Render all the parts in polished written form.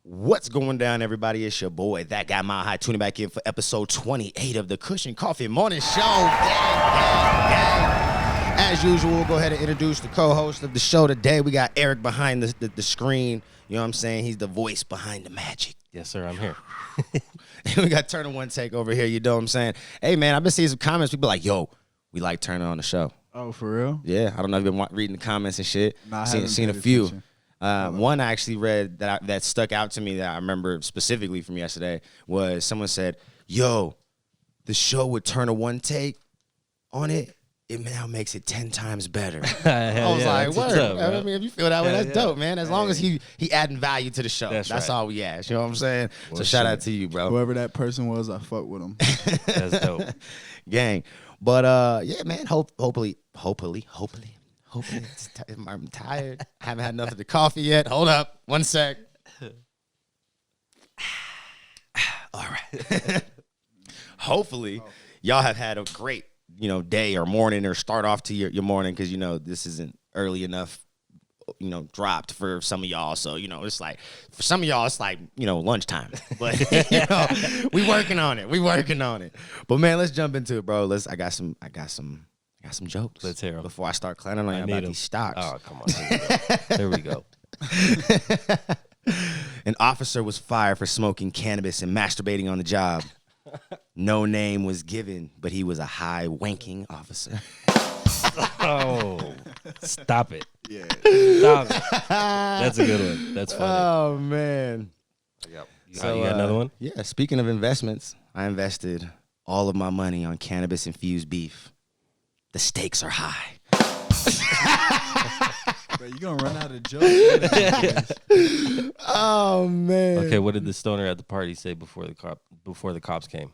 What's going down, everybody? It's your boy, That Guy MileHigh, tuning back in for episode 28 of the Kush Coughfee Morning Show. Gang. As usual, we'll go ahead and introduce the co-host of the show today. We got Eric behind the screen. You know what I'm saying? He's the voice behind the magic. Yes, sir. I'm here. We got Turner One Take over here. You know what I'm saying? Hey, man, I've been seeing some comments. People like, yo, we like Turner on the show. Oh, for real? Yeah. I don't know if you've been reading the comments and shit. Nah, seen a few. One I actually read that stuck out to me that I remember specifically from yesterday was someone said, yo, the show with Turner One Take on it, it now makes it 10 times better. I was like, word. I mean, if you feel that way, that's dope, man. As long as he adding value to the show. That's right. All we ask. You know what I'm saying? Well, so shout out to you, bro. Whoever that person was, I fuck with him. That's dope. Gang. But yeah, man, hopefully. I'm tired. I haven't had enough of the coffee yet. Hold up. One sec. All right. Hopefully, y'all have had a great, day or morning or start off to your morning because, this isn't early enough, dropped for some of y'all. So, it's like, for some of y'all, it's like, lunchtime. But, we working on it. But, man, let's jump into it, bro. I got some jokes. Let's hear them. Before I start clowning on you about these stocks. Oh, come on. There we go. An officer was fired for smoking cannabis and masturbating on the job. No name was given, but he was a high wanking officer. Oh, stop it. Yeah. Stop it. That's a good one. That's funny. Oh, man. Yep. You got another one? Yeah. Speaking of investments, I invested all of my money on cannabis-infused beef. The stakes are high. Bro, you gonna run out of jokes. Oh, man. Okay, what did the stoner at the party say before the cops came?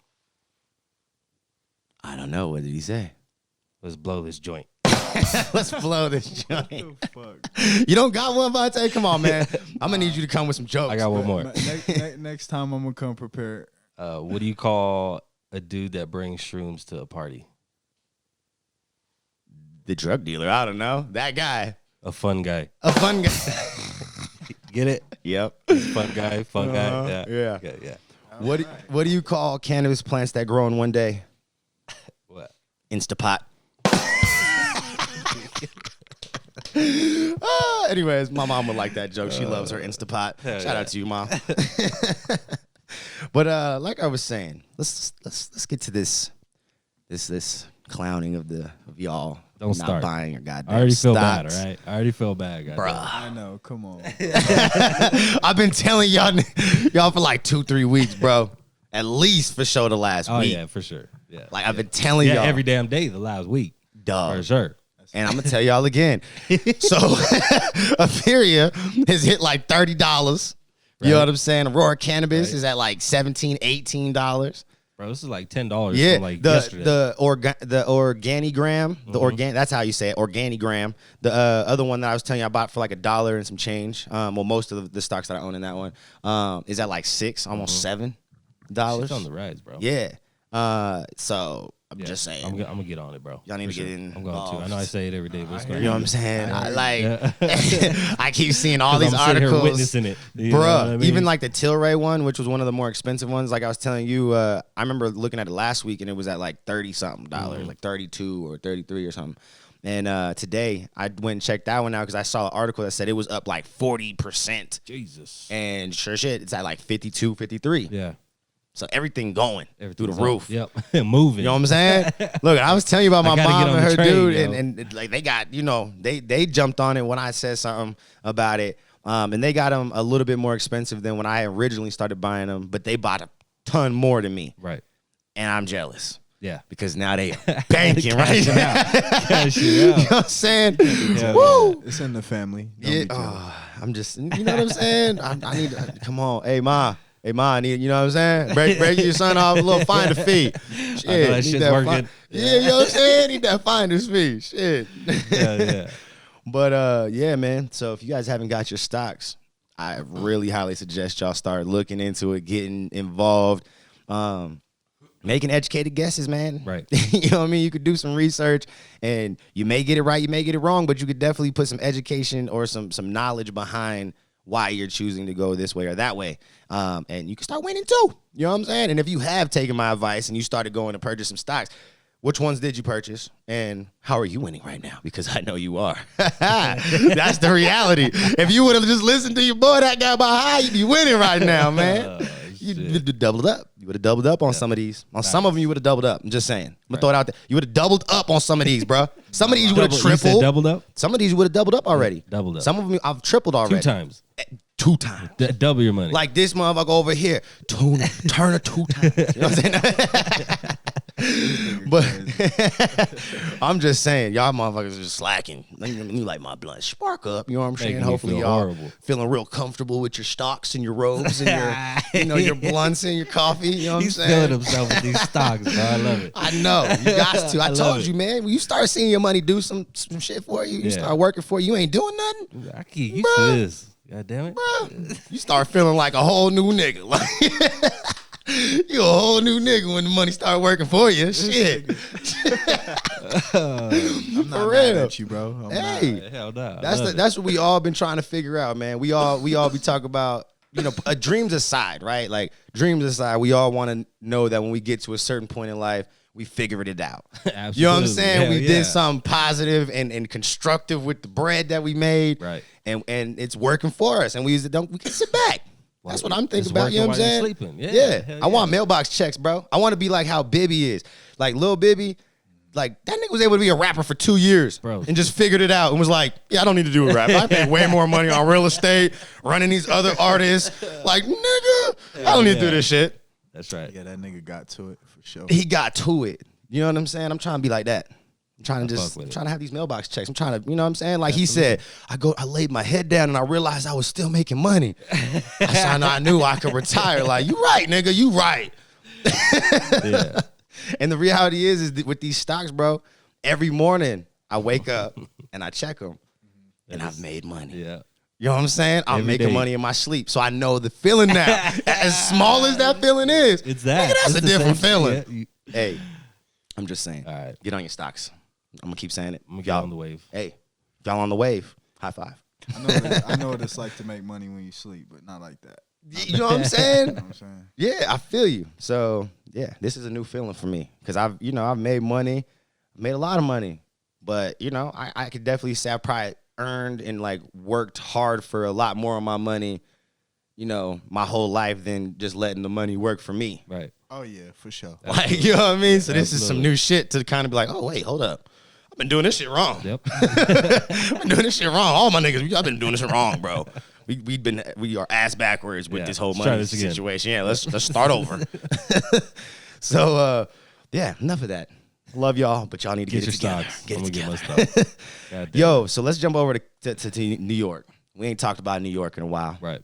I don't know. What did he say? Let's blow this joint. Let's blow this joint. What the fuck? You don't got one, Vontae? Come on, man. I'm going to need you to come with some jokes. I got one more. Next time I'm gonna come prepared. What do you call a dude that brings shrooms to a party? The drug dealer. I don't know. That guy. A fun guy. A fun guy. Get it? Yep. Fun guy. Guy. Yeah. Yeah. What do you call cannabis plants that grow in one day? What? Instapot. Anyways, my mom would like that joke. She loves her Instapot. Shout out to you, Mom. But like I was saying, let's get to this clowning of y'all. Don't not start buying your goddamn I already feel stocks. bad, all right? I already feel bad, guys. Bruh. I know. Come on. I've been telling y'all for like 2-3 weeks, bro. At least for sure the last week. Oh, yeah, for sure. Yeah. Like I've been telling y'all. every damn day the last week. Dog. For sure. And I'm going to tell y'all again. So, Etheria has hit like $30. You know what I'm saying? Aurora Cannabis is at like $17, $18. Bro, this is like $10 Yeah, from like yesterday. the Organigram, that's how you say it, Organigram. The other one that I was telling you about for like $1 and some change. Well, most of the stocks that I own in that one is at like $6, almost $7. It's on the rise, bro. Yeah. So I'm just saying. I'm gonna get on it, bro. Y'all need to get in. I'm going to. I know I say it every day, but it's You know what I'm saying? I I keep seeing all 'Cause these I'm sitting here articles. witnessing it. You Bruh, know what I mean? even like the Tilray one, which was one of the more expensive ones. Like I was telling you, I remember looking at it last week and it was at like $30-something, like 32 or 33 or something. And today I went and checked that one out because I saw an article that said it was up like 40%. Jesus. And sure shit, it's at like 52, 53. Yeah. So everything going through the roof. Yep. Moving. You know what I'm saying? Look, I was telling you about my mom and her train, dude, yo. and like they got, they jumped on it when I said something about it. And they got them a little bit more expensive than when I originally started buying them, but they bought a ton more than me. Right. And I'm jealous. Yeah. Because now they banking, right? Cashing out. Cashing You know out. what I'm saying? Yeah, Woo! It's in the family. Don't Yeah. be jealous. I'm just, you know what I'm saying? I need to, come on. Hey, Ma, I need, you know what I'm saying? Break your son off a little finder's fee. Shit. I know that shit's working. Yeah, you know what I'm saying? Need that finder's fee. Shit. Yeah. But, yeah, man. So if you guys haven't got your stocks, I really highly suggest y'all start looking into it, getting involved, making educated guesses, man. Right. You know what I mean? You could do some research, and you may get it right, you may get it wrong, but you could definitely put some education or some knowledge behind why you're choosing to go this way or that way. And you can start winning too. You know what I'm saying? And if you have taken my advice and you started going to purchase some stocks, which ones did you purchase, and how are you winning right now? Because I know you are. That's the reality. If you would have just listened to your boy, that guy about high, you'd be winning right now, man. You would have doubled up. You would have doubled up on some of these. On some of them, you would have doubled up. I'm just saying. I'm going to throw it out there. You would have doubled up on some of these, bro. Some of these you would have tripled. You said doubled up? Some of these you would have doubled up already. Doubled up. Some of them I've tripled already. 2 times. 2 times. Double your money. Like this motherfucker over here. Turn it 2 times. You know what I'm saying? But I'm just saying, y'all motherfuckers are just slacking. Let me light my blunt. Spark up. You know what I'm saying? Making me Hopefully feel y'all horrible. feeling real comfortable with your stocks and your robes and your, your blunts and your coffee. You know what I'm saying? He's feeling himself with these stocks, bro. I love it. I know. You got to. I love told it. you, man. When you start seeing your money do some shit for you, you start working for you, you ain't doing nothing. I get used to this. God damn it. Bro, you start feeling like a whole new nigga. Like you a whole new nigga when the money start working for you. Shit. I'm not For mad real. at you, bro. I'm not. Hey, Hell no. that's what we all been trying to figure out, man. We all be talking about, dreams aside, right? Like dreams aside, we all want to know that when we get to a certain point in life, we figured it out. Absolutely. You know what I'm saying? Hell We yeah. did something positive and constructive with the bread that we made, Right. And it's working for us, and we can sit back. That's what I'm thinking It's about. You know what I'm working while you're saying? sleeping. Yeah. Hell I want mailbox checks, bro. I want to be like how Bibby is, like Lil Bibby. Like that nigga was able to be a rapper for 2 years, Bro. and just figured it out and was like, "Yeah, I don't need to do a rap. I pay way more money on real estate, running these other artists. Like, nigga, I don't need to do this shit." That's right. Yeah, that nigga got to it for sure. He got to it. You know what I'm saying? I'm trying to be like that. I'm trying to fuck with it. trying to have these mailbox checks. I'm trying to, you know what I'm saying? Like he said, I laid my head down and I realized I was still making money. I knew I could retire. Like, you right, nigga, you right. Yeah. And the reality is that with these stocks, bro, every morning I wake up and I check them and I've made money. Yeah. You know what I'm saying? I'm Every making day. money in my sleep. So I know the feeling now. As small as that feeling is, It's that. nigga, that's It's a the different same feeling. shit. Yeah, Hey, I'm just saying. All right. Get on your stocks. I'm gonna keep saying it. I'm gonna get on the wave. Hey, y'all on the wave. High five. I know what it's like to make money when you sleep, but not like that. You know what I'm saying? You know what I'm saying? Yeah, I feel you. So yeah, this is a new feeling for me because I've made money, made a lot of money, but I could definitely say I probably earned and like worked hard for a lot more of my money, my whole life than just letting the money work for me. Right. Oh yeah, for sure. Like, you know what I mean? So this is some Absolutely. new shit to kind of be like, oh wait, hold up. I've been doing this shit wrong. Yep. I've been doing this shit wrong. All my niggas, I've been doing this shit wrong, bro. We are ass backwards with Yeah, this whole let's try money this again. situation. Yeah, let's start over. So yeah, enough of that. Love y'all, but y'all need to Get get, your it together. stocks. Get I'm it gonna together. get my stocks. God damn. Yo, so let's jump over to New York. We ain't talked about New York in a while. Right.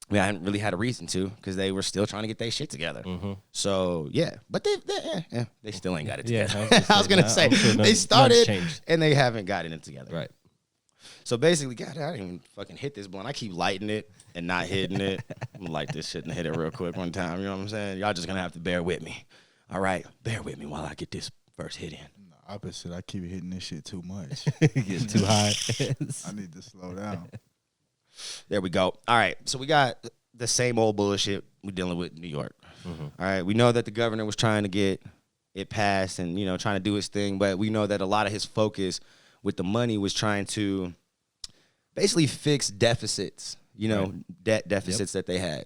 We hadn't really had a reason to because they were still trying to get their shit together. Mm-hmm. So yeah, but they still ain't got it Yeah, together. I I was gonna say I'm sure they nothing's started changed. and they haven't gotten it together. Right. So basically, God, I didn't even fucking hit this blunt. I keep lighting it and not hitting it. I'm gonna light this shit and hit it real quick one time. You know what I'm saying? Y'all just gonna have to bear with me. All right, bear with me while I get this first hit in. The opposite. I keep hitting this shit too much. Get too high. I need to slow down. There we go. All right, so we got the same old bullshit we're dealing with in New York. Mm-hmm. All right, we know that the governor was trying to get it passed and trying to do his thing, but we know that a lot of his focus with the money was trying to basically fix deficits, debt deficits that they had.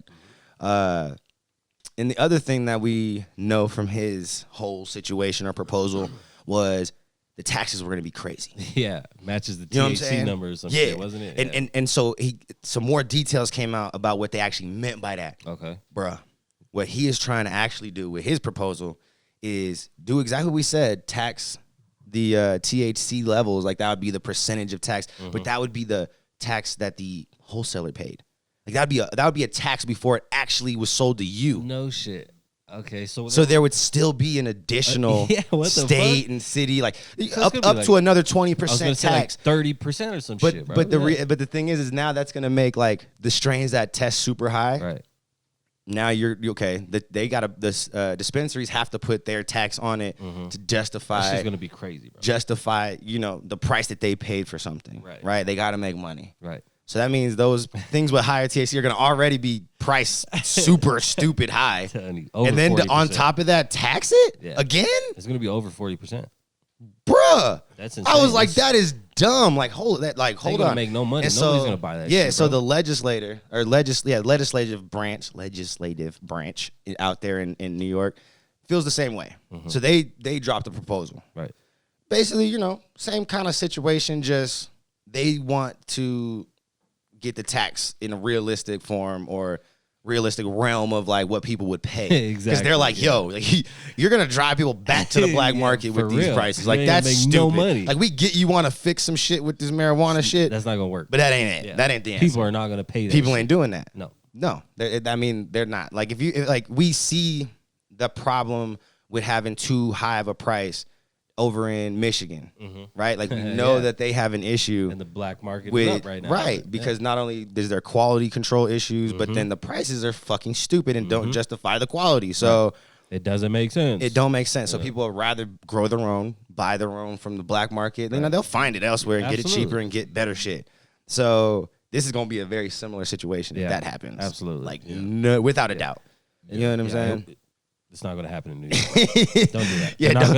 And the other thing that we know from his whole situation or proposal was the taxes were going to be crazy. Yeah, matches the You know what I'm THC saying? number or some Yeah. shit, wasn't it? Yeah. And so some more details came out about what they actually meant by that. Okay. Bruh, what he is trying to actually do with his proposal is do exactly what we said, tax the THC levels, like that would be the percentage of tax, but that would be the tax that the wholesaler paid. Like that would be a tax before it actually was sold to you. No shit. Okay, so there would still be an additional yeah, what the state fuck? and city, like it's up gonna be like- to another I was 20% gonna say tax. like 30% or some shit, bro. But Yeah. but the thing is now that's gonna make like the strains that test super high. Right. Now you're okay. They dispensaries have to put their tax on it to That's justify just gonna be crazy, bro. the price that they paid for something. Right. Right. They got to make money. Right. So that means those things with higher THC are going to already be priced super stupid high. And then on top of that, tax it again? It's going to be over 40%. Bruh. That's insane. I was like, that is dumb. Like, hold on. Make no money. And Nobody's going to buy that shit. Yeah, so bro. the legislative branch out there in New York feels the same way. So they dropped a proposal. Right. Basically, same kind of situation, just they want to get the tax in a realistic form or realistic realm of like what people would pay. Exactly. Because they're like, yo, like, you're going to drive people back to the black market with these prices. Like, that's stupid. No money. Like, we get you want to fix some shit with this marijuana shit. That's not going to work. But that ain't it. Yeah. That ain't the answer. People are not going to pay that People shit. ain't doing that. No. They're not. Like, we see the problem with having too high of a price over in Michigan, right? Like, we know that they have an issue. And the black market with, is up right now. Right, because not only is there quality control issues, but then the prices are fucking stupid and don't justify the quality. So it doesn't make sense. It don't make sense. So people would rather grow their own, buy their own from the black market. Right. They'll find it elsewhere and get it cheaper and get better shit. So this is going to be a very similar situation if that happens. Absolutely. Like, no, without a doubt. You know what I'm saying? It's not going to happen in New York. Don't do that.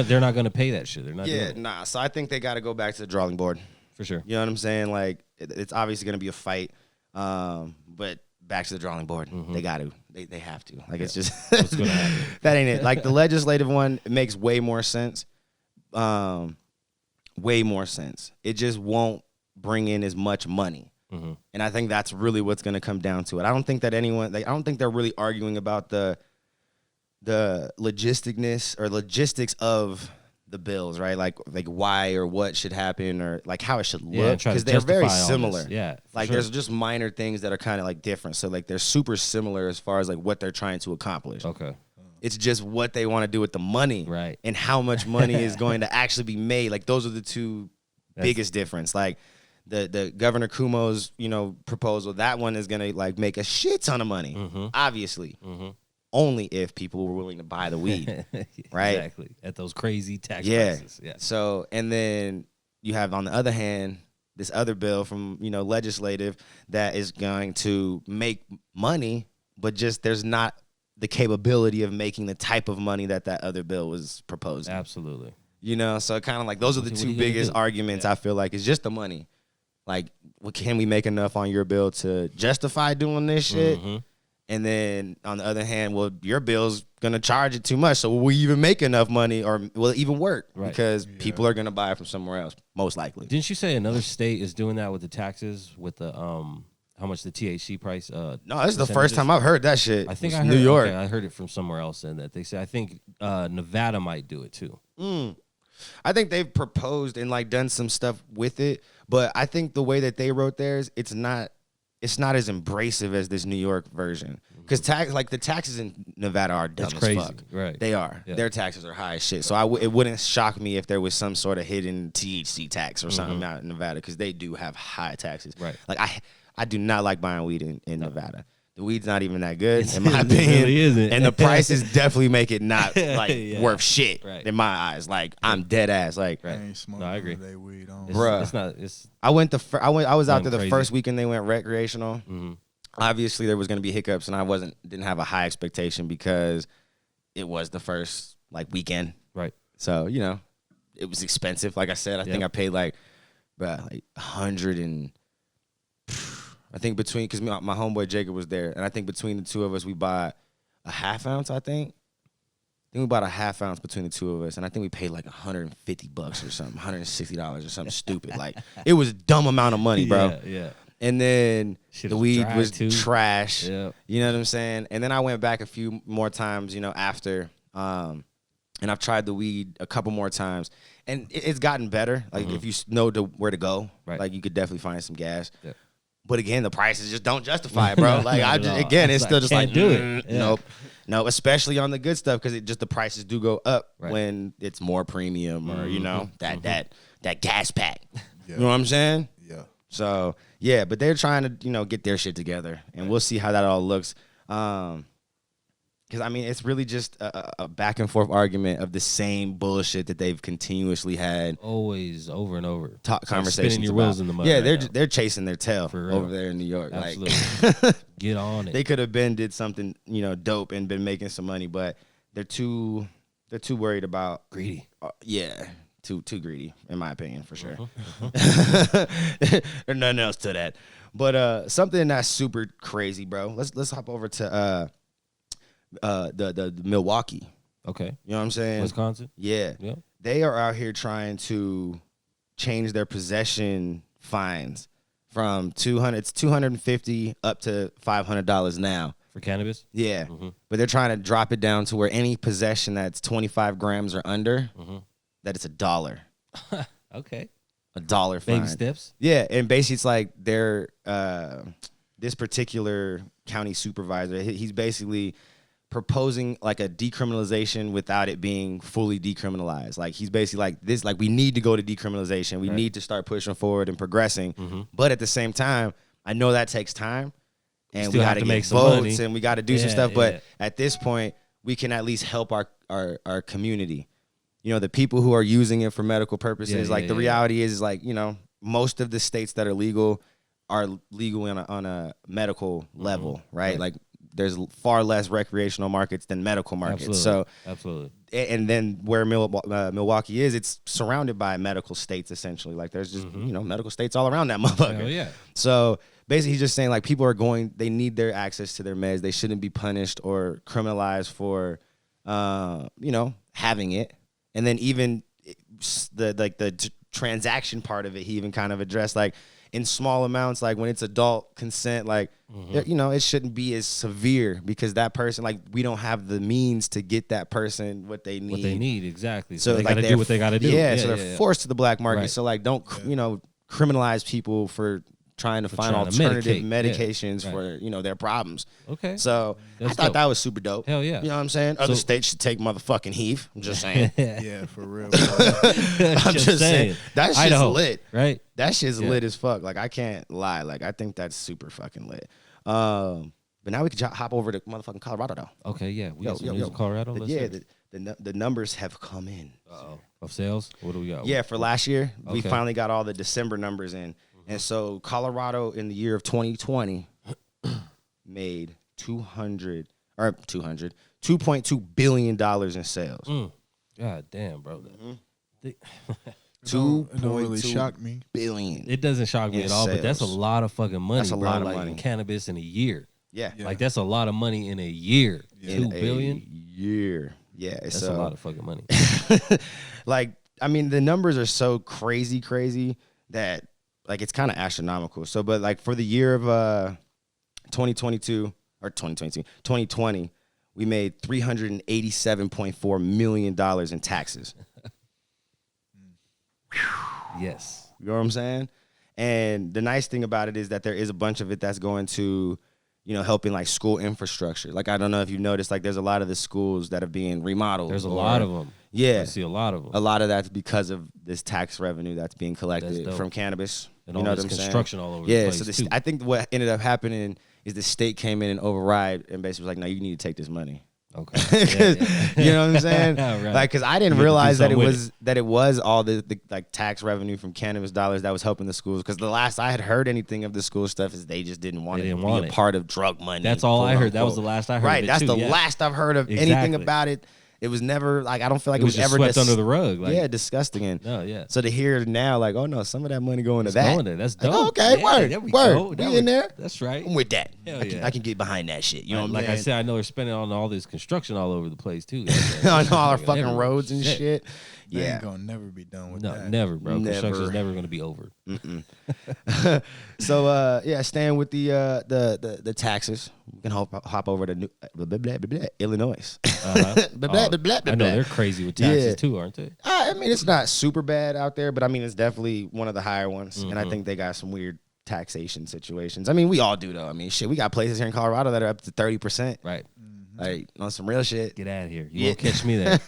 They're not going to pay that shit. They're not doing it. Nah. So I think they got to go back to the drawing board. For sure. You know what I'm saying? Like, it's obviously going to be a fight, but back to the drawing board. They got to. They have to. Like, it's just what's going to happen. That ain't it. Like, the legislative one, it makes way more sense. Way more sense. It just won't bring in as much money. And I think that's really what's going to come down to it. I don't think that I don't think they're really arguing about the logistics of the bills, right? Like why or what should happen or like how it should look, because they're very similar. Yeah, like there's just minor things that are kind of like different. So like they're super similar as far as like what they're trying to accomplish. Okay. It's just what they want to do with the money, right? And how much money is going to actually be made. Like those are the two biggest difference. Like the Governor Cuomo's proposal, that one is gonna like make a shit ton of money, obviously. Only if people were willing to buy the weed, right? Exactly. At those crazy tax prices. Yeah. So, and then you have on the other hand this other bill from legislative that is going to make money, but just there's not the capability of making the type of money that other bill was proposing. Absolutely. So kind of like those are the two biggest arguments. I feel like is just the money. Like, can we make enough on your bill to justify doing this shit? And then on the other hand, well, your bill's gonna charge it too much. So will we even make enough money, or will it even work? Right. Because people are gonna buy it from somewhere else, most likely. Didn't you say another state is doing that with the taxes, with the how much the THC price? No, this is the first time I've heard that shit. I think New York. Okay, I heard it from somewhere else, and that they say I think Nevada might do it too. I think they've proposed and like done some stuff with it, but I think the way that they wrote theirs, it's not as embracive as this New York version. Because the taxes in Nevada are dumb as fuck. Right. They are. Yeah. Their taxes are high as shit. So it wouldn't shock me if there was some sort of hidden THC tax or something out in Nevada, because they do have high taxes. Right. Like I do not like buying weed in Nevada. The weed's not even that good, in my opinion. It really isn't. And the prices definitely make it not worth shit in my eyes. Like, I'm dead ass. Like, I ain't smoking I agree. They weed on. Bruh. It's not. It's. I was out there the crazy. first weekend they went recreational. Obviously, there was going to be hiccups, and I didn't have a high expectation because it was the first weekend. Right. So it was expensive. Like I said, I think I paid like 100 and. I think because my homeboy Jacob was there, and I think between the two of us, we bought a half ounce, I think we bought a half ounce between the two of us, and I think we paid like $150 or something, $160 or something stupid. Like, it was a dumb amount of money, bro. Yeah. And then the weed was trash. Yeah. You know what I'm saying? And then I went back a few more times, after, and I've tried the weed a couple more times, and it's gotten better. Like, if you know where to go, like, you could definitely find some gas. Yeah. But again, the prices just don't justify it, bro. Like, it's still just like, do it. Nope. No, especially on the good stuff, because the prices do go up when it's more premium or, that gas pack. You know what I'm saying? Yeah. So, yeah, but they're trying to, get their shit together, and we'll see how that all looks. Because, I mean, it's really just a back and forth argument of the same bullshit that they've continuously had. Always over and over. Conversations spinning your about. wheels in the mud. Yeah, right they're chasing their tail For real. over there in New York. Absolutely. Like, Get on it. they could have did something, dope and been making some money, but they're too worried about Greedy. Yeah, too greedy, in my opinion, for sure. Uh-huh. There's nothing else to that. But something that's super crazy, bro. Let's hop over to the Milwaukee. Okay. You know what I'm saying? Wisconsin. Yeah. Yeah. They are out here trying to change their possession fines from $250 up to $500 now. For cannabis. Yeah. Mm-hmm. But they're trying to drop it down to where any possession that's 25 grams or under, that it's $1. Okay. $1 fine. Baby steps. Yeah, and basically it's like they're this particular county supervisor, he's basically proposing like a decriminalization without it being fully decriminalized. Like he's basically like this, like we need to go to decriminalization. We need to start pushing forward and progressing. But at the same time, I know that takes time. And we got to make some votes money. And we got to do some stuff. But at this point, we can at least help our community. The people who are using it for medical purposes, the reality is like, most of the states that are legal on a medical level, right? Like there's far less recreational markets than medical markets. Absolutely. And then where Milwaukee is, it's surrounded by medical states essentially. Like there's just, medical states all around that motherfucker. Hell yeah. So basically he's just saying like people they need their access to their meds. They shouldn't be punished or criminalized for, having it. And then even the transaction part of it, he even kind of addressed like in small amounts, like when it's adult consent, like, it shouldn't be as severe because that person, like we don't have the means to get that person what they need. What they need, exactly. So they like got to do what they got to do. Yeah, so they're forced to the black market. Right. So like don't, criminalize people for trying to find alternative medications for, their problems. Okay. So I thought that was super dope. Hell yeah. You know what I'm saying? Other states should take motherfucking heave. I'm just saying. Yeah, for real. I'm just saying. That shit's Idaho, lit. Right? That shit's lit as fuck. Like, I can't lie. Like, I think that's super fucking lit. But now we can hop over to motherfucking Colorado, though. Okay, yeah. We got some news in Colorado. The numbers have come in. Uh-oh. Of sales? What do we got? Yeah, for last year, we finally got all the December numbers in. And so Colorado in the year of 2020 made $2.2 billion in sales. God damn, bro. It don't really shock me. Billion. It doesn't shock me at all, but that's a lot of fucking money. That's a lot of money. In cannabis in a year. Yeah. Like that's a lot of money in a year. In $2 billion? A year. Yeah. That's a lot of fucking money. Like, I mean, the numbers are so crazy that like it's kind of astronomical. So, but like for the year of 2020, we made $387.4 million in taxes. Yes. You know what I'm saying? And the nice thing about it is that there is a bunch of it that's going to, helping like school infrastructure. Like, I don't know if you noticed, like there's a lot of the schools that are being remodeled. There's a lot of them. Yeah. I see a lot of them. A lot of that's because of this tax revenue that's being collected from cannabis. And all this construction all over the place, so I think what ended up happening is the state came in and override and basically was like, no, you need to take this money. Okay. You know what I'm saying? Right. Like, because I didn't realize that it was all the like tax revenue from cannabis dollars that was helping the schools. Because the last I had heard anything of the school stuff is they just didn't want to be a part of drug money. That's all I heard. That was the last I heard. Right. That's the last I've heard of anything about it. It was never like I don't feel like it was ever swept under the rug. Like, disgusting. And so to hear now, like, oh no, some of that money going to that. That's dope. Like, okay, word. We in there. That's right. I'm with that. I can get behind that shit. You know what I'm saying? Like I said, I know they're spending on all this construction all over the place too. On all our fucking roads and shit. They ain't gonna never be done with that. No, never, bro. Construction's never gonna be over. So staying with the taxes, we can hop over to Illinois. I know they're crazy with taxes too, aren't they? I mean, it's not super bad out there, but I mean, it's definitely one of the higher ones, and I think they got some weird taxation situations. I mean, we all do though. I mean, shit, we got places here in Colorado that are up to 30%. Right. Like on some real shit. Get out of here. You won't catch me there.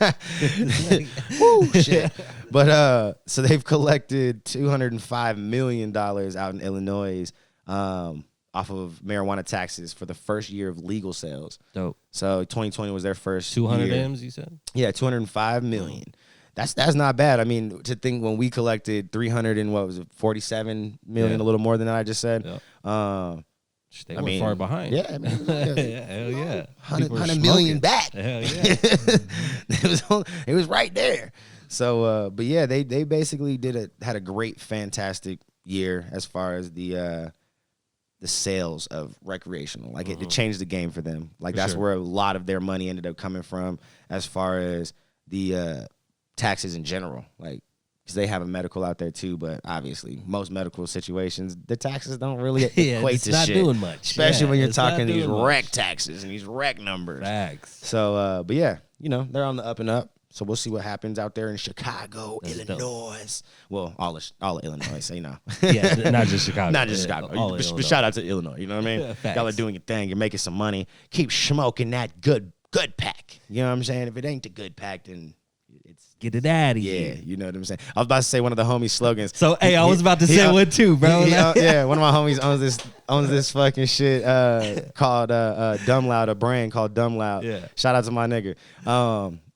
Woo, shit. But so they've collected $205 million out in Illinois off off of marijuana taxes for the first year of legal sales. Dope. So 2020 was their first 200 year. M's, you said? Yeah, 205 million. That's not bad. I mean, to think when we collected 300 and what was it, 47 million, a little more than that I just said. Yep. They were far behind. Yeah, I mean, hell yeah. 100 million back. Hell yeah. it was right there. So, but yeah, they basically had a great, fantastic year as far as the sales of recreational. Like it changed the game for them. Like that's where a lot of their money ended up coming from as far as the taxes in general. Like, because they have a medical out there too, but obviously most medical situations, the taxes don't really equate to not shit. Doing much. Especially when you're talking these rec taxes and these rec numbers. Facts. So, but yeah, they're on the up and up. So we'll see what happens out there in Chicago, Illinois. Well, all of Illinois, so Yeah, not just Chicago. Not just Chicago. But shout out to Illinois, you know what I mean? Facts. Y'all are doing your thing. You're making some money. Keep smoking that good pack. You know what I'm saying? If it ain't the good pack, then it's... Get it out of Yeah, here. you know what I'm saying? I was about to say one of the homies' slogans. So, hey, I was about to say one too, bro. Yeah, one of my homies owns this fucking shit called Dumb Loud, a brand called Dumb Loud. Yeah. Shout out to my nigga.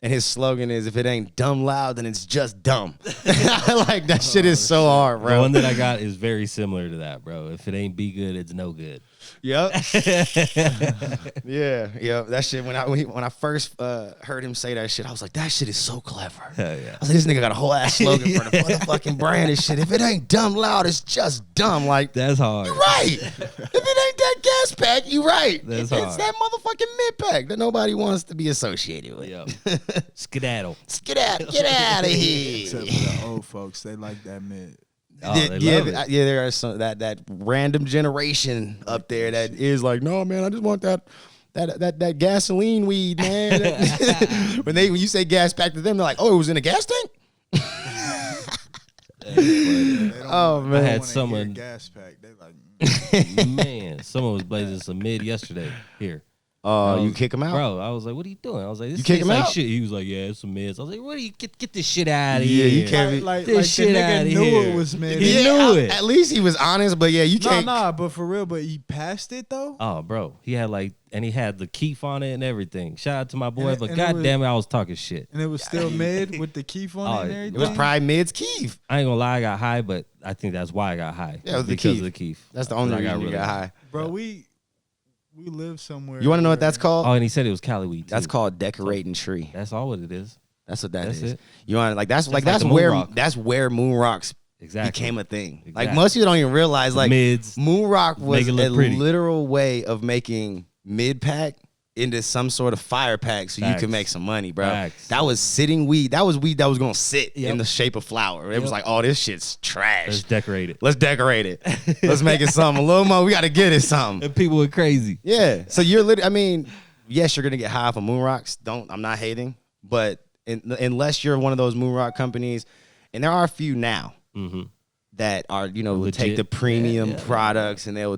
And his slogan is, if it ain't dumb loud, then it's just dumb. Like, that shit is so hard, bro. The one that I got is very similar to that, bro. If it ain't be good, it's no good. Yep. Yeah. That shit, when I first heard him say that shit, I was like, that shit is so clever. Hell yeah. I was like, this nigga got a whole ass slogan for the motherfucking brand and shit. If it ain't dumb loud, it's just dumb. Like, That's hard. you're right. If it ain't that gas pack, you right. That's It's hard. that motherfucking mid pack that nobody wants to be associated with. Yep. Skedaddle. Get out of here. Except for the old folks, they like that mid. Oh, they love it. Yeah, there are some that random generation up there that is like, no man, I just want that gasoline weed, man. when you say gas pack to them, they're like, oh, it was in a gas tank. Oh man. I had someone- gas pack. They like, Man, someone was blazing some mid yesterday here. Oh, you kick him out? Bro, I was like, what are you doing? I was like, this You kick tastes him like out? shit. He was like, yeah, it's some mids. I was like, what do you get this shit out of Yeah, here? you can't be- like This the shit nigga outta knew here. it was mid. He knew it. At least he was honest, but yeah, you can't. Nah, but for real, but he passed it though. Oh, bro. He had he had the keef on it and everything. Shout out to my boy, And- but and it was- goddamn it, I was talking shit. And it was still mid with the keef on it and everything. It was probably Mid's Keef. I ain't gonna lie, I got high, but I think that's why I got high. Yeah, it was the because keef. of the keef. That's the only I reason you really got high. Bro, we live somewhere. You want to know what that's called? Oh, and he said it was Cali weed, too. That's called decorating tree. That's all what it is. That's what that's it. You want that's like that's the moon where rock. that's where moon rocks Exactly. became a thing. Like Exactly. most people don't even realize like Mids. moon rock was Make it look a pretty. literal way of making mid pack into some sort of fire pack so you Facts. can make some money, bro. Facts. That was sitting weed. That was weed that was gonna sit Yep. in the shape of flour. It Yep. was like, oh, this shit's trash. Let's decorate it. Let's decorate it. Let's make it something a little more. We got to get it something. And people were crazy. Yeah. So you're literally, I mean, yes, you're gonna get high off of moon rocks. I'm not hating, but unless you're one of those moon rock companies, and there are a few now that are, will take Legit. the premium Yeah. products and they'll,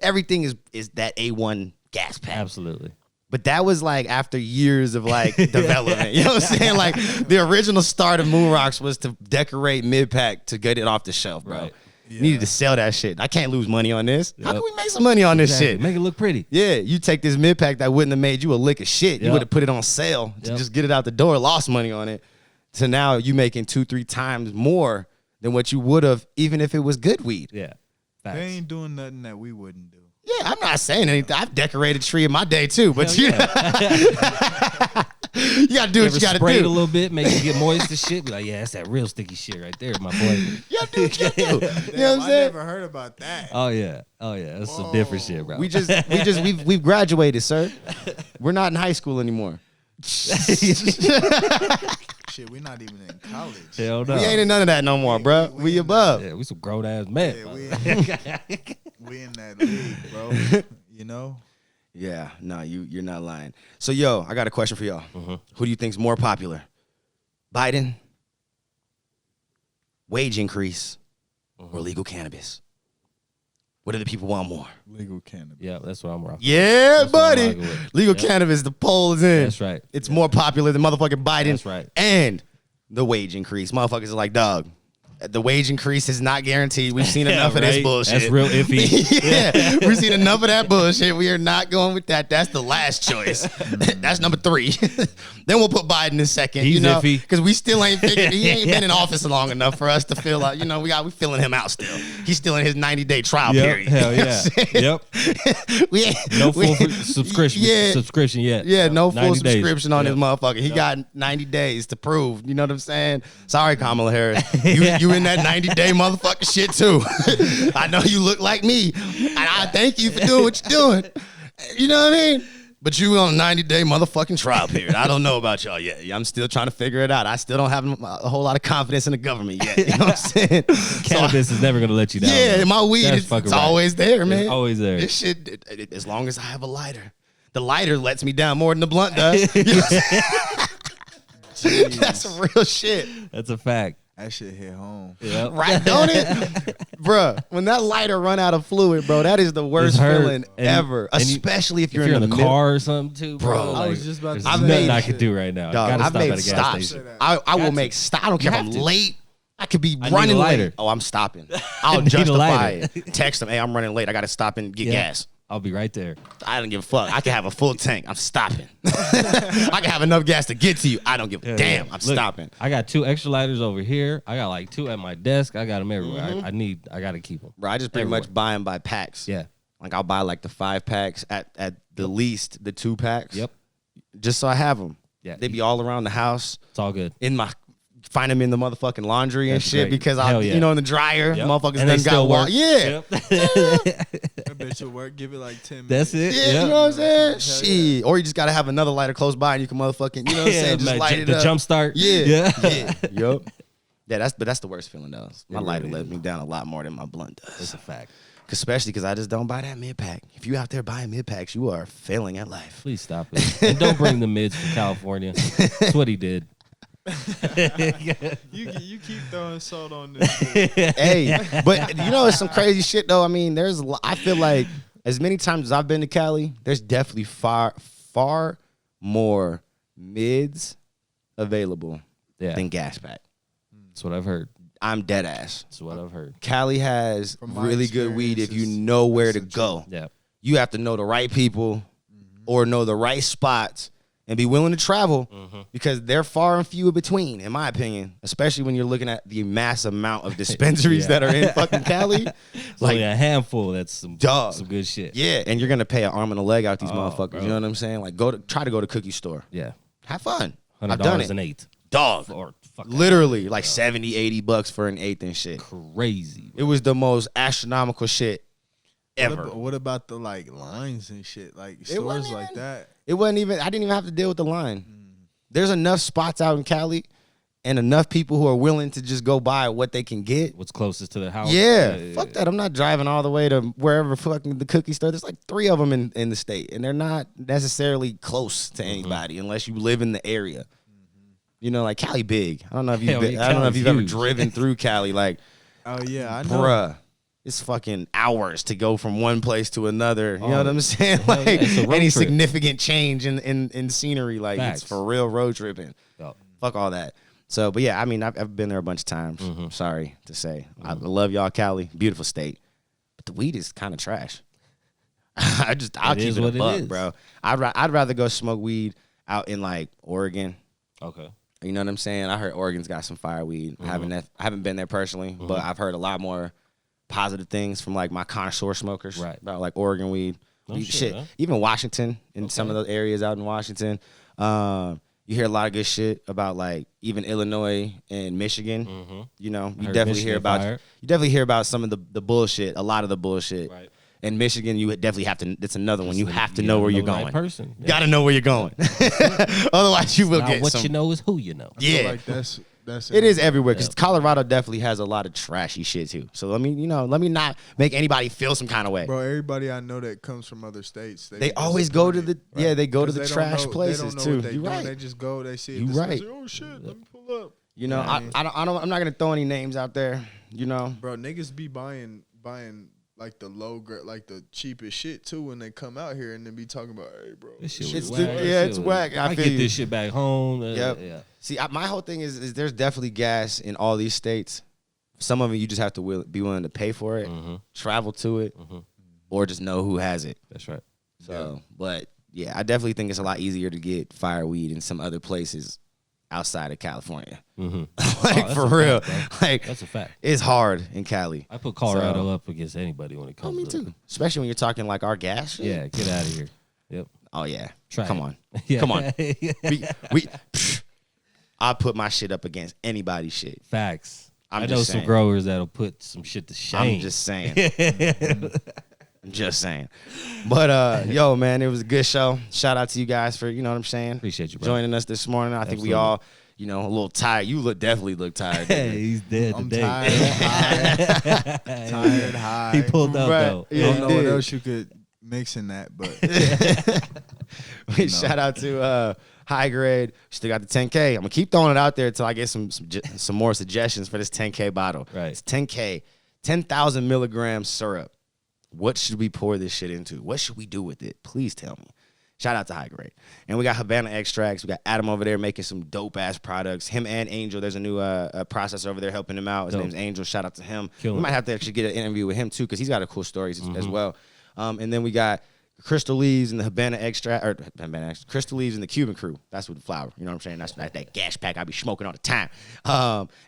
everything is that A1 gas pack. Absolutely. But that was like after years of like development. You know what I'm saying? Like the original start of moon rocks was to decorate mid pack to get it off the shelf, bro. Right. You needed to sell that shit. I can't lose money on this. How Yep. can we make some money on this Exactly. shit? Make it look pretty. Yeah, you take this mid pack that wouldn't have made you a lick of shit. You Yep. would have put it on sale to Yep. just get it out the door, lost money on it. So now you making 2-3 times more than what you would have even if it was good weed. Yeah. They Facts. ain't doing nothing that we wouldn't do. Yeah, I'm not saying anything. I've decorated a tree in my day too, but Hell you yeah. you gotta do what you gotta spray it a do. little bit, make it get moist and shit. Be like, yeah, that's that real sticky shit right there, my boy. You gotta do what you gotta do. You know what I'm Damn, I saying? never heard about that. Oh yeah. That's some different shit, bro. We've graduated, sir. We're not in high school anymore. Shit, we're not even in college. Hell no. We ain't in none of that no more, bro. We above. Yeah, we some grown ass men. Yeah, we in that league, bro. You know? Yeah, no, you're not lying. So, I got a question for y'all. Mm-hmm. Who do you think's more popular? Biden, wage increase, or legal cannabis? What do the people want more? Legal cannabis. Yeah, that's what I'm rocking. Yeah, That's what I'm buddy. rocking with. Legal Yep. cannabis, the poll is in. That's right. It's more popular than motherfucking Biden. That's right. And the wage increase. Motherfuckers are like, dog, The wage increase is not guaranteed. We've seen enough of this bullshit. That's real iffy. Yeah, we've seen enough of that bullshit. We are not going with that. That's the last choice. That's number 3. Then we'll put Biden in second. He's iffy. Because we still ain't figured. He ain't been in office long enough for us to feel like, we feeling him out still. He's still in his 90-day trial period. Hell yeah. Yep. We ain't, No full subscription yet. Yeah, no full 90 days. subscription on this motherfucker. He got 90 days to prove. You know what I'm saying? Sorry, Kamala Harris. You in that 90-day motherfucking shit too. I know you look like me. And I thank you for doing what you're doing. You know what I mean? But you on a 90-day motherfucking trial period. I don't know about y'all yet. I'm still trying to figure it out. I still don't have a whole lot of confidence in the government yet. You know what I'm saying? Cannabis is never going to let you down. Yeah, man. my weed, it's right. always there, man. It's always there. This shit, as long as I have a lighter. The lighter lets me down more than the blunt does. That's real shit. That's a fact. That shit hit home. Yep. Right, don't it? Bruh, when that lighter run out of fluid, bro, that is the worst feeling ever. Especially if you're in the car or something too, bro. I was just about to say. There's nothing I could do right now. Dog, I've made at a gas stops. station. I will make stops. I don't care if I'm late. I could be I need running a lighter. late. Oh, I'm stopping. I'll need a justify lighter. it. Text them, hey, I'm running late. I got to stop and get gas. I'll be right there. I don't give a fuck. I can have a full tank. I'm stopping. I can have enough gas to get to you. I don't give a damn. I'm stopping. I got 2 extra lighters over here. I got like 2 at my desk. I got them everywhere. I got to keep them. Bro, I just pretty much buy them by packs. Yeah. Like I'll buy like the 5 packs at the least the 2 packs. Yep. Just so I have them. Yeah. They be all around the house. It's all good. Find them in the motherfucking laundry and That's shit great. because Yeah. in the dryer, motherfuckers and done they still got work. Yeah. I bet you'll work. Give it like 10 minutes. That's it. Yeah, you know what I'm saying? Shit. Or you just gotta have another lighter close by and you can motherfucking, you know what I'm saying? Just light it the up. jump start. Yeah. Yup. Yeah, that's the worst feeling though. My lighter let me down a lot more than my blunt does. That's a fact. Especially because I just don't buy that mid pack. If you out there buying mid packs, you are failing at life. Please stop it. And don't bring the mids from California. That's what he did. You keep throwing salt on this. Hey, but it's some crazy shit though. I mean, I feel like as many times as I've been to Cali, there's definitely far more mids available than gas pack. That's what I've heard. I'm dead ass. That's what I've heard. Cali has From my really good weed if you experiences, know where to that's go. Yeah. You have to know the right people or know the right spots and be willing to travel because they're far and few in between, in my opinion, especially when you're looking at the mass amount of dispensaries that are in fucking Cali. It's only a handful. That's some good shit. Yeah, and you're going to pay an arm and a leg out these motherfuckers. Bro. You know what I'm saying? Like, try to go to cookie store. Yeah. Have fun. I've $100 done it. an eighth. Dog. Or fuck Literally, like $70, $80 for an eighth and shit. crazy. It was the most astronomical shit ever. What about the like lines and shit? Like wasn't stores like even- that. It wasn't even, I didn't even have to deal with the line. There's enough spots out in Cali and enough people who are willing to just go buy what they can get. What's closest to the house? Yeah, fuck that. I'm not driving all the way to wherever fucking the cookie store. There's like 3 of them in the state, and they're not necessarily close to anybody unless you live in the area. You know, like Cali big. I don't know if you've ever huge. driven through Cali. Like, Oh yeah, I know. bruh, it's fucking hours to go from one place to another. You know what I'm saying? hell yeah, Like it's a road any trip. significant change in scenery, like Facts. it's for real road tripping. Yup. Fuck all that. So, but yeah, I mean, I've been there a bunch of times. Sorry to say, I love y'all, Cali, beautiful state, but the weed is kind of trash. I'll keep is it a what it buck, is. bro. I'd rather go smoke weed out in like Oregon. Okay. You know what I'm saying? I heard Oregon's got some fireweed. I haven't been there personally, but I've heard a lot more positive things from like my connoisseur smokers about like Oregon weed. No shit, Shit. huh? Even Washington, in some of those areas out in Washington. You hear a lot of good shit about like even Illinois and Michigan. You know, you heard definitely hear Michigan about fire. some of the bullshit, a lot of the bullshit. Right. And Michigan, you definitely have to. It's another one. You have to know where you're the right going. person. You got to know where you're going. Otherwise, you will Now, get what some. you know is who you know. I feel Yeah. like that's It is everywhere because Colorado definitely has a lot of trashy shit too. So let me not make anybody feel some kind of way. Bro, everybody I know that comes from other states, They always go to the they go to the 'Cause they trash don't know- places they don't know too. what they You're doing. right. They just go. They see it. You right. Oh shit! Let me pull up. You know, Yeah. I'm not gonna throw any names out there. You know, Bro, niggas be buying like the low grade, like the cheapest shit too when they come out here and then be talking about, hey, bro, This shit It's was the- whack. yeah, This it's shit whack. was- I I feel get you. this shit back home. Yep. Yeah. See, my whole thing is there's definitely gas in all these states, some of it you just have to be willing to pay for it, travel to it, or just know who has it. That's right. So, but yeah, I definitely think it's a lot easier to get fireweed in some other places outside of California. Like for real, like that's a fact. It's hard in Cali. I put Colorado up against anybody when it comes. Me too. Especially when you're talking like our gas shit. Yeah, get out of here. Yep. Oh yeah. Come on. Yeah. Come on. I put my shit up against anybody's shit. Facts. I know just some saying. growers that'll put some shit to shame. I'm just saying. Just saying. But yo, man, it was a good show. Shout out to you guys for, you know what I'm saying? Appreciate you, bro. Joining us this morning. I think we Absolutely. all, you know, a little tired. You definitely look tired. Hey, he's dead I'm today. tired, tired, high. He pulled up Right. though. I Yeah, don't know he what did. else you could mix in that, but Shout out to High Grade. Still got the 10K. I'm gonna keep throwing it out there until I get some more suggestions for this 10K bottle. Right. It's 10K, 10,000 milligrams syrup. What should we pour this shit into? What should we do with it? Please tell me. Shout out to High Grade. And we got Havana extracts. We got Adam over there making some dope ass products. Him and Angel. There's a new processor over there helping him out. His Dope. name's Angel. Shout out to him. Killing We might it. have to actually get an interview with him too, because he's got a cool story as well. And then we got Crystal Leaves and the Havana extract, or Crystal Leaves and the Cuban Crew. That's what the flower. You know what I'm saying? That's that gas pack I be smoking all the time.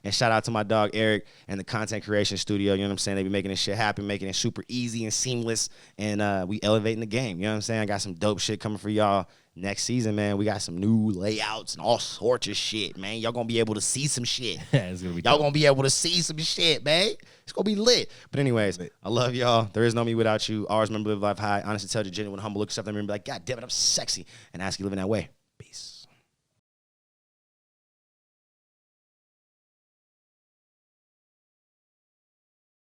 And shout out to my dog Eric and the content creation studio. You know what I'm saying? They be making this shit happen, making it super easy and seamless. And we elevating the game. You know what I'm saying? I got some dope shit coming for y'all next season, man. We got some new layouts and all sorts of shit, man. Y'all gonna be able to see some shit. It's gonna be Y'all dope. gonna be able to see some shit, man. It's gonna be lit. But anyways, I love y'all. There is no me without you. Always remember to live life high. Honestly, tell you genuine, humble, look yourself in the mirror and be like, God damn it, I'm sexy. And ask you living that way. Peace.